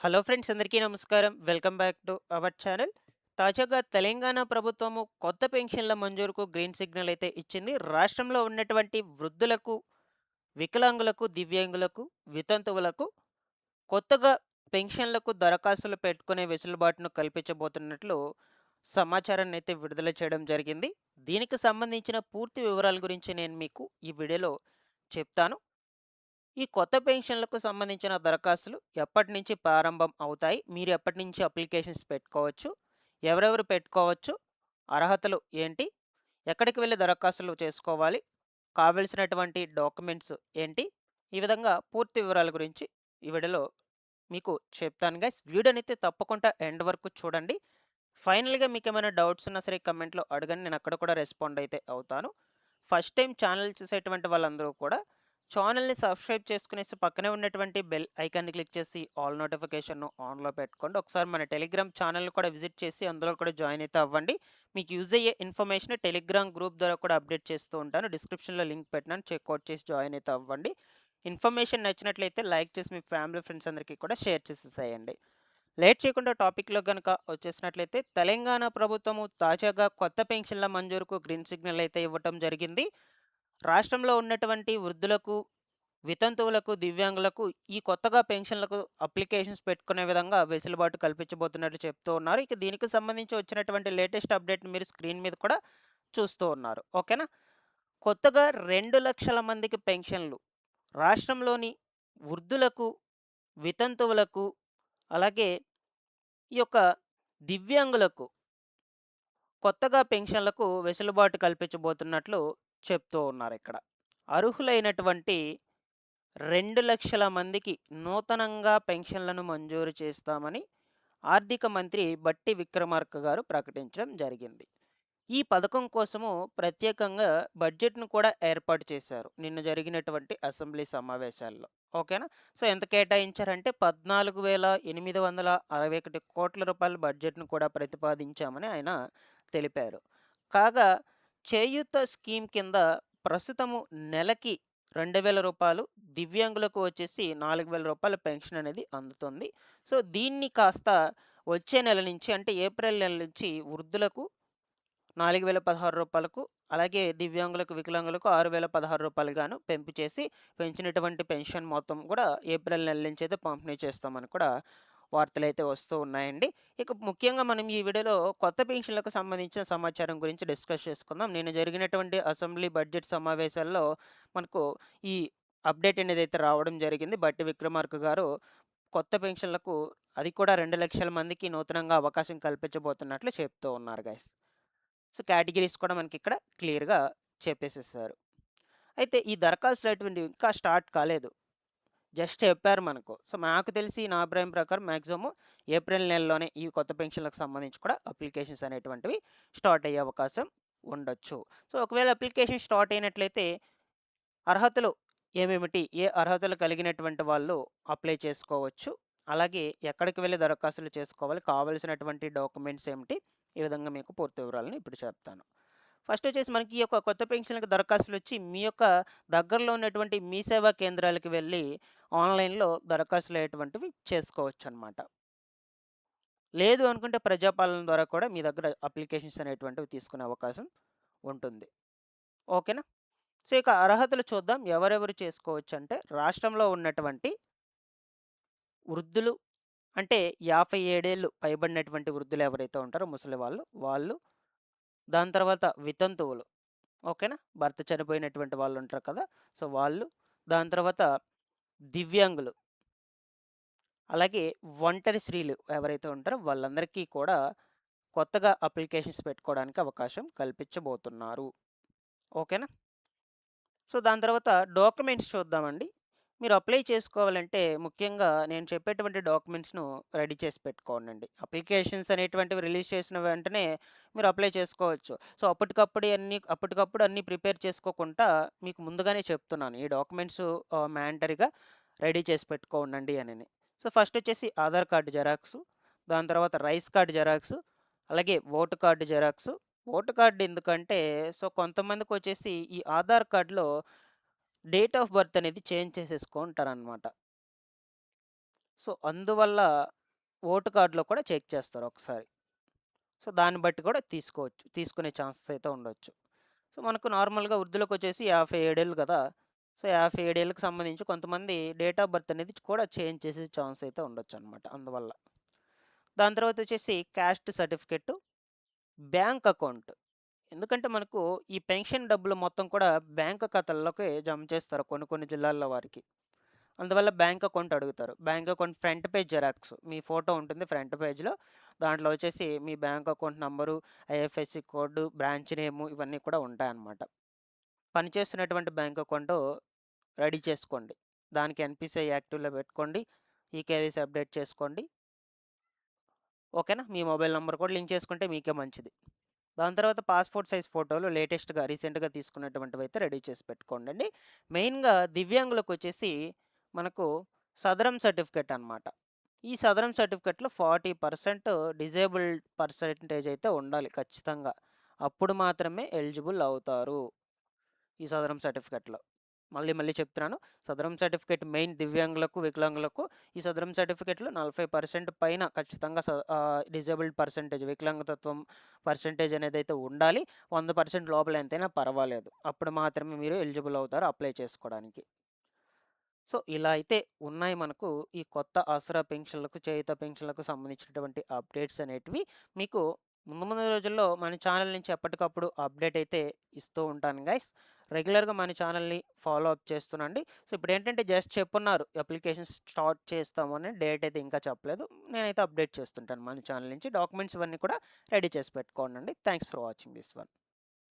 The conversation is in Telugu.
హలో ఫ్రెండ్స్, అందరికీ నమస్కారం. Welcome back to our channel. తాజాగా తెలంగాణ ప్రభుత్వము కొత్త పెన్షన్ల మంజూరుకు గ్రీన్ సిగ్నల్ అయితే ఇచ్చింది. రాష్ట్రంలో ఉన్నటువంటి వృద్ధులకు, వికలాంగులకు, దివ్యాంగులకు, వితంతువులకు కొత్తగా పెన్షన్లకు దరఖాస్తులు పెట్టుకునే వెసులుబాటును కల్పించబోతున్నట్లు సమాచారాన్ని అయితే విడుదల చేయడం జరిగింది. దీనికి సంబంధించిన పూర్తి వివరాల గురించి నేను మీకు ఈ వీడియోలో చెప్తాను. ఈ కొత్త పెన్షన్లకు సంబంధించిన దరఖాస్తులు ఎప్పటినుంచి ప్రారంభం అవుతాయి? మీరు ఎప్పటినుంచి అప్లికేషన్స్ పెట్టుకోవచ్చు? ఎవరెవరు పెట్టుకోవచ్చు? అర్హతలు ఏంటి? ఎక్కడికి వెళ్లి దరఖాస్తులు చేసుకోవాలి? కావలసినటువంటి డాక్యుమెంట్స్ ఏంటి? ఈ విధంగా పూర్తి వివరాల గురించి ఈ వీడియోలో మీకు చెప్తాను గైస్. వీడియోనైతే తప్పకుండా ఎండ్ వరకు చూడండి. ఫైనల్‌గా మీకేమైనా డౌట్స్ ఉన్నా సరే కమెంట్‌లో అడగండి. నేను అక్కడ కూడా రెస్పాండ్ అయితే అవుతాను. ఫస్ట్ టైం ఛానల్ చూసేటువంటి వాళ్ళందరూ కూడా ఛానల్‌ని సబ్స్క్రైబ్ చేసుకునేసి పక్కనే ఉన్నటువంటి బెల్ ఐకాన్‌ని క్లిక్ చేసి ఆల్ నోటిఫికేషన్‌ను ఆన్‌లో పెట్టుకోండి. ఒకసారి మన టెలిగ్రామ్ ఛానల్‌ని కూడా విజిట్ చేసి అందులో కూడా జాయిన్ అయితే అవ్వండి. మీకు యూజ్ అయ్యే ఇన్ఫర్మేషన్ టెలిగ్రామ్ గ్రూప్ ద్వారా కూడా అప్డేట్ చేస్తూ ఉంటాను. డిస్క్రిప్షన్‌లో లింక్ పెట్టినాను. చెక్‌ఔట్ చేసి జాయిన్ అయితే అవ్వండి. ఇన్ఫర్మేషన్ నచ్చినట్లయితే లైక్ చేసి మీ ఫ్యామిలీ, ఫ్రెండ్స్ అందరికీ కూడా షేర్ చేసేసేయండి. లేట్ చేయకుండా టాపిక్‌లో గనుక వచ్చేసినట్లయితే తెలంగాణ ప్రభుత్వము తాజాగా కొత్త పెన్షన్ల మంజూరుకు గ్రీన్ సిగ్నల్ అయితే ఇవ్వటం జరిగింది. రాష్ట్రంలో ఉన్నటువంటి వృద్ధులకు, వితంతువులకు, దివ్యాంగులకు ఈ కొత్తగా పెన్షన్లకు అప్లికేషన్స్ పెట్టుకునే విధంగా వెసులుబాటు కల్పించబోతున్నట్లు చెప్తూ ఉన్నారు. ఇక దీనికి సంబంధించి వచ్చినటువంటి లేటెస్ట్ అప్డేట్ మీరు స్క్రీన్ మీద కూడా చూస్తూ ఉన్నారు. ఓకేనా? కొత్తగా 2,00,000 మందికి పెన్షన్లు రాష్ట్రంలోని వృద్ధులకు, వితంతువులకు, అలాగే ఈ యొక్క దివ్యాంగులకు కొత్తగా పెన్షన్లకు వెసులుబాటు కల్పించబోతున్నట్లు చెప్తూ ఉన్నారిక్కడ. అర్హులైనటువంటి 2,00,000 మందికి నూతనంగా పెన్షన్లను మంజూరు చేస్తామని ఆర్థిక మంత్రి బట్టి విక్రమార్క గారు ప్రకటించడం జరిగింది. ఈ పథకం కోసము ప్రత్యేకంగా బడ్జెట్‌ను కూడా ఏర్పాటు చేశారు. నిన్న జరిగినటువంటి అసెంబ్లీ సమావేశాల్లో. ఓకేనా? సో, ఎంత కేటాయించారంటే రూ. 14,861,00,00,000 బడ్జెట్‌ను కూడా ప్రతిపాదించామని ఆయన తెలిపారు. కాగా చేయూత స్కీమ్ కింద ప్రస్తుతము నెలకి రూ. 2,000, దివ్యాంగులకు వచ్చేసి రూ. 4,000 పెన్షన్ అనేది అందుతుంది. సో, దీన్ని కాస్త వచ్చే నెల నుంచి అంటే ఏప్రిల్ నెల నుంచి వృద్ధులకు రూ. 4,016, అలాగే దివ్యాంగులకు, వికలాంగులకు రూ. 6,016 గాను పెంపు చేసి పెంచినటువంటి పెన్షన్ మొత్తం కూడా ఏప్రిల్ నెల నుంచి అయితే పంపిణీ చేస్తామని కూడా వార్తలైతే వస్తూ ఉన్నాయండి. ఇక ముఖ్యంగా మనం ఈ వీడియోలో కొత్త పెన్షన్‌లకు సంబంధించిన సమాచారం గురించి డిస్కస్ చేసుకుందాం. నిన్న జరిగినటువంటి అసెంబ్లీ బడ్జెట్ సమావేశాల్లో మనకు ఈ అప్డేట్ అనేదైతే రావడం జరిగింది. బట్టి విక్రమార్క గారు కొత్త పెన్షన్‌లకు అది కూడా 2,00,000 మందికి నూతనంగా అవకాశం కల్పించబోతున్నట్లు చెప్తూ ఉన్నారు గైస్. సో, కేటగిరీస్ కూడా మనకిక్కడ క్లియర్‌గా చెప్పేసేసారు. అయితే ఈ దరఖాస్తులటువంటివి ఇంకా స్టార్ట్ కాలేదు. జస్ట్ చెప్పారు మనకు. సో, నాకు తెలిసి నా అభిప్రాయం ప్రకారం మాక్సిమం ఏప్రిల్ నెలలోనే ఈ కొత్త పెన్షన్‌లకు సంబంధించి కూడా అప్లికేషన్స్ అనేటువంటివి స్టార్ట్ అయ్యే అవకాశం ఉండొచ్చు. సో, ఒకవేళ అప్లికేషన్ స్టార్ట్ అయినట్లయితే అర్హతలు ఏమేమిటి? ఏ అర్హతలు కలిగినటువంటి వాళ్ళు అప్లై చేసుకోవచ్చు? అలాగే ఎక్కడికి వెళ్లి దరఖాస్తులు చేసుకోవాలి? కావాల్సినటువంటి డాక్యుమెంట్స్ ఏమిటి? ఈ విధంగా మీకు పూర్తి వివరాలను ఇప్పుడు చెప్తాను. ఫస్ట్ వచ్చేసి మనకి ఈ యొక్క కొత్త పెన్షన్‌లకు దరఖాస్తులొచ్చి మీ యొక్క దగ్గరలో ఉన్నటువంటి మీ సేవా కేంద్రాలకు వెళ్లి ఆన్‌లైన్‌లో దరఖాస్తులయ్యేటువంటివి చేసుకోవచ్చనమాట. లేదు అనుకుంటే ప్రజాపాలన ద్వారా కూడా మీ దగ్గర అప్లికేషన్స్ అనేటువంటివి తీసుకునే అవకాశం ఉంటుంది. ఓకేనా? సో, ఇక అర్హతలు చూద్దాం. ఎవరెవరు చేసుకోవచ్చంటే రాష్ట్రంలో ఉన్నటువంటి వృద్ధులు అంటే 57 ఏళ్ళు పైబడినటువంటి వృద్ధులు ఎవరైతే ఉంటారో ముసలి వాళ్ళు, వాళ్ళు. దాని తర్వాత వితంతువులు. ఓకేనా? భర్త చనిపోయినటువంటి వాళ్ళుంటారు కదా! సో, వాళ్ళు. దాని తర్వాత దివ్యాంగులు. అలాగే ఒంటరి స్త్రీలు ఎవరైతే ఉంటారో వాళ్ళందరికీ కూడా కొత్తగా అప్లికేషన్స్ పెట్టుకోవడానికి అవకాశం కల్పించబోతున్నారు. ఓకేనా? సో, దాని తర్వాత డాక్యుమెంట్స్ చూద్దామండి. మీరు అప్లై చేసుకోవాలంటే ముఖ్యంగా నేను చెప్పేటువంటి డాక్యుమెంట్స్‌ను రెడీ చేసి పెట్టుకోండండి. అప్లికేషన్స్ అనేటువంటివి రిలీజ్ చేసిన వెంటనే మీరు అప్లై చేసుకోవచ్చు. సో, అప్పటికప్పుడు అన్నీ ప్రిపేర్ చేసుకోకుండా మీకు ముందుగానే చెప్తున్నాను. ఈ డాక్యుమెంట్స్ మ్యాండటరీగా రెడీ చేసి పెట్టుకోండండి అనని. సో, ఫస్ట్ వచ్చేసి ఆధార్ కార్డ్ జిరాక్సు, దాని తర్వాత రైస్ కార్డ్ జిరాక్సు, అలాగే vote card xerox. Vote card ఎందుకంటే సో, కొంతమందికొచ్చేసి ఈ ఆధార్ కార్డ్‌లో డేట్ ఆఫ్ బర్త్ అనేది చేంజ్ చేసేసుకుంటారనమాట. సో, అందువల్ల ఓటు కార్డ్‌లో కూడా చెక్ చేస్తారు ఒకసారి. సో, దాన్ని బట్టి కూడా తీసుకోవచ్చు. తీసుకునే ఛాన్సెస్ అయితే ఉండొచ్చు. సో, మనకు నార్మల్‌గా వృద్ధులకొచ్చేసి 57 ఏళ్ళు కదా! సో, 57 ఏళ్ళకి సంబంధించి కొంతమంది డేట్ ఆఫ్ బర్త్ అనేది కూడా చేంజ్ చేసే ఛాన్స్ అయితే ఉండొచ్చనమాట అందువల్ల. దాని తర్వాతొచ్చేసి క్యాస్ట్ సర్టిఫికేటు, బ్యాంక్ అకౌంట్. ఎందుకంటే మనకు ఈ పెన్షన్ డబ్బులు మొత్తం కూడా బ్యాంక్ ఖాతాల్లోకి జమ చేస్తారు కొన్ని కొన్ని జిల్లాల్లో వారికి. అందువల్ల బ్యాంక్ అకౌంట్ అడుగుతారు. Bank account front page xerox. మీ ఫోటో ఉంటుంది ఫ్రంట్ పేజ్‌లో. దాంట్లో వచ్చేసి మీ bank account number, IFSC code, branch name ఇవన్నీ కూడా ఉంటాయన్నమాట. పనిచేస్తున్నటువంటి బ్యాంక్ అకౌంటు రెడీ చేసుకోండి. దానికి ఎన్‌పిసిఐ యాక్టివ్‌లో పెట్టుకోండి. ఈకేవైసీ అప్డేట్ చేసుకోండి. ఓకేనా? మీ మొబైల్ నంబర్ కూడా లింక్ చేసుకుంటే మీకే మంచిది. దాని తర్వాత పాస్‌పోర్ట్ సైజ్ ఫోటోలు లేటెస్ట్‌గా రీసెంట్‌గా తీసుకున్నటువంటివైతే రెడీ చేసి పెట్టుకోండండి. మెయిన్‌గా దివ్యాంగులకొచ్చేసి మనకు సదరం సర్టిఫికేట్ అనమాట. ఈ సదరం సర్టిఫికేట్‌లో 40% డిజేబుల్డ్ పర్సెంటేజ్ అయితే ఉండాలి ఖచ్చితంగా. అప్పుడు మాత్రమే ఎలిజిబుల్ అవుతారు. ఈ సదరం సర్టిఫికేట్‌లో. మళ్ళీ మళ్ళీ చెప్తున్నాను. సదరం సర్టిఫికేట్ మెయిన్ దివ్యాంగులకు, వికలాంగులకు ఈ సదరం సర్టిఫికేట్‌లో 40% పైన ఖచ్చితంగా డిజేబుల్డ్ పర్సెంటేజ్ వికలాంగతత్వం పర్సెంటేజ్ అనేదైతే ఉండాలి. 100% లోపల ఎంతైనా పర్వాలేదు. అప్పుడు మాత్రమే మీరు ఎలిజిబుల్ అవుతారు అప్లై చేసుకోవడానికి. సో, ఇలా అయితే ఉన్నాయి మనకు ఈ కొత్త ఆసరా పెన్షన్‌లకు, చేయూత పెన్షన్‌లకు సంబంధించినటువంటి అప్డేట్స్ అనేటివి. మీకు ముందు ముందు రోజుల్లో మన ఛానల్ నుంచి ఎప్పటికప్పుడు అప్డేట్ అయితే ఇస్తూ ఉంటాను గైస్. రెగ్యులర్‌గా మన ఛానల్‌ని ఫాలో అప్ చేస్తుండండి. సో, ఇప్పుడేంటంటే జస్ట్ చెప్పున్నారు అప్లికేషన్స్ స్టార్ట్ చేస్తాము అని డేట్ అయితే ఇంకా చెప్పలేదు. నేనైతే అప్డేట్ చేస్తుంటాను మన ఛానల్ నుంచి. డాక్యుమెంట్స్ ఇవన్నీ కూడా రెడీ చేసి పెట్టుకోండండి. Thanks for watching this one.